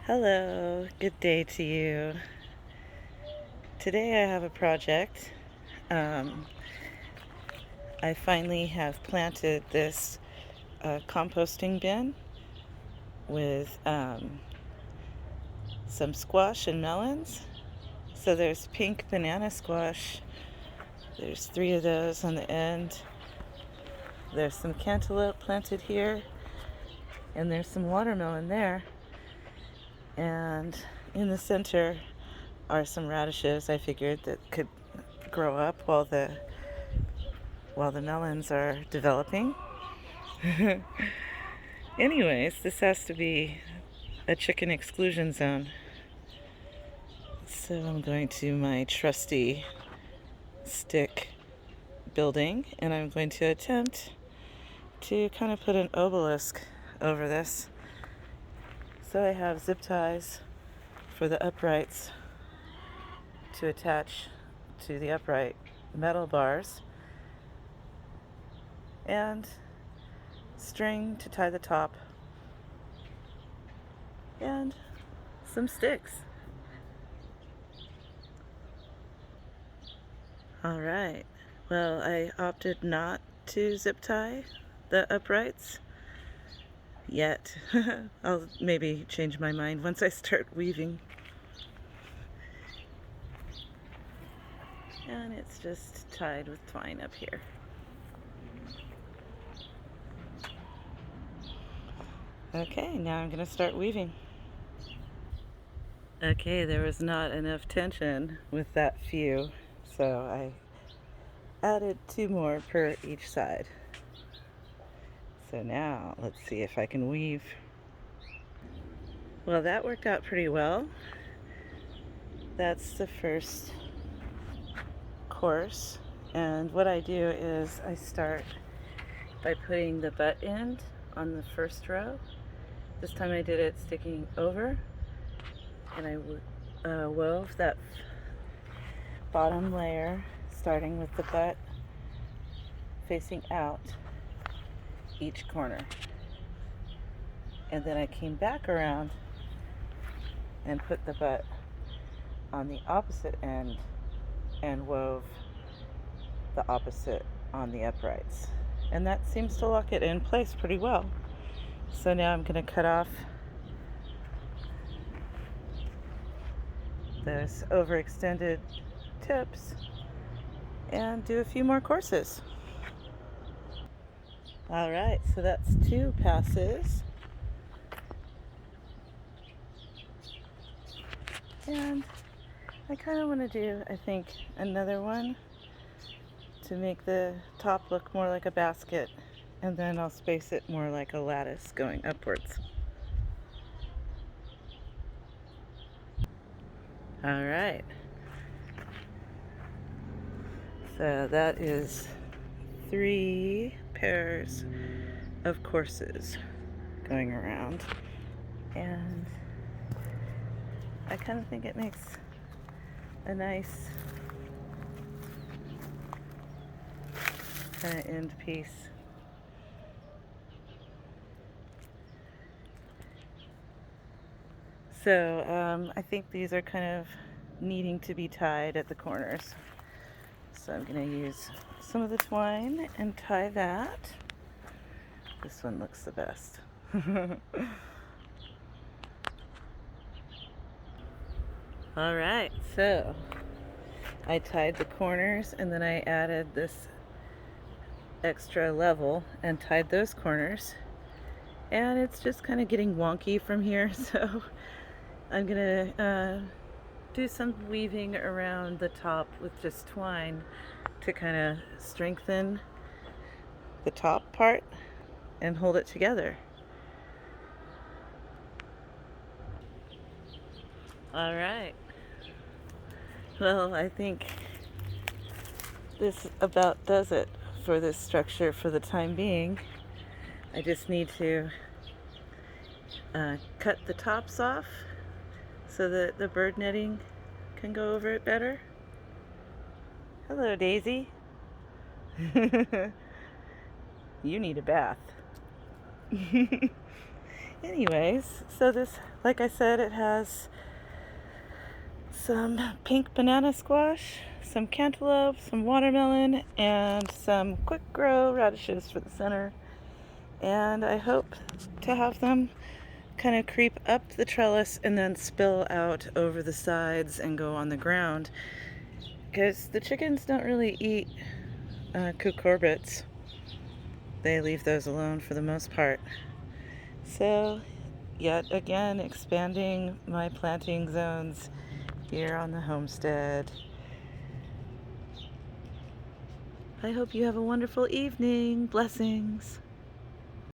Hello, good day to you. Today I have a project. Um, I finally have planted this composting bin with some squash and melons. So there's pink banana squash. There's 3 of those on the end. There's some cantaloupe planted here, and there's some watermelon there. And in the center are some radishes I figured that could grow up while the melons are developing. Anyways, this has to be a chicken exclusion zone. So I'm going to my trusty stick building, and I'm going to attempt to kind of put an obelisk over this. So I have zip ties for the uprights to attach to the upright metal bars, and string to tie the top, and some sticks. Alright, well, I opted not to zip tie the uprights yet. I'll maybe change my mind once I start weaving. And it's just tied with twine up here. Okay, now I'm going to start weaving. Okay, there was not enough tension with that few, so I added 2 more per each side. So now let's see if I can weave. Well, that worked out pretty well. That's the first course, and what I do is I start by putting the butt end on the first row. This time I did it sticking over, and I wove that bottom layer starting with the butt facing out each corner, and then I came back around and put the butt on the opposite end and wove the opposite on the uprights, and that seems to lock it in place pretty well. So now I'm going to cut off those overextended tips and do a few more courses. Alright, so that's 2 passes, and I kind of want to do, I think, another one to make the top look more like a basket, and then I'll space it more like a lattice going upwards. Alright, so that is 3 pairs of courses going around, and I kind of think it makes a nice kind of end piece. So I think these are kind of needing to be tied at the corners. So I'm going to use some of the twine and tie that. This one looks the best. Alright, so I tied the corners, and then I added this extra level and tied those corners, and it's just kind of getting wonky from here, so I'm gonna do some weaving around the top with just twine to kind of strengthen the top part and hold it together. Alright, well, I think this about does it for this structure for the time being. I just need to cut the tops off so that the bird netting can go over it better. Hello, Daisy. You need a bath. Anyways, so this, like I said, it has some pink banana squash, some cantaloupe, some watermelon, and some quick grow radishes for the center. And I hope to have them kind of creep up the trellis and then spill out over the sides and go on the ground, because the chickens don't really eat cucurbits. They leave those alone for the most part. So yet again, expanding my planting zones here on the homestead. I hope you have a wonderful evening. Blessings.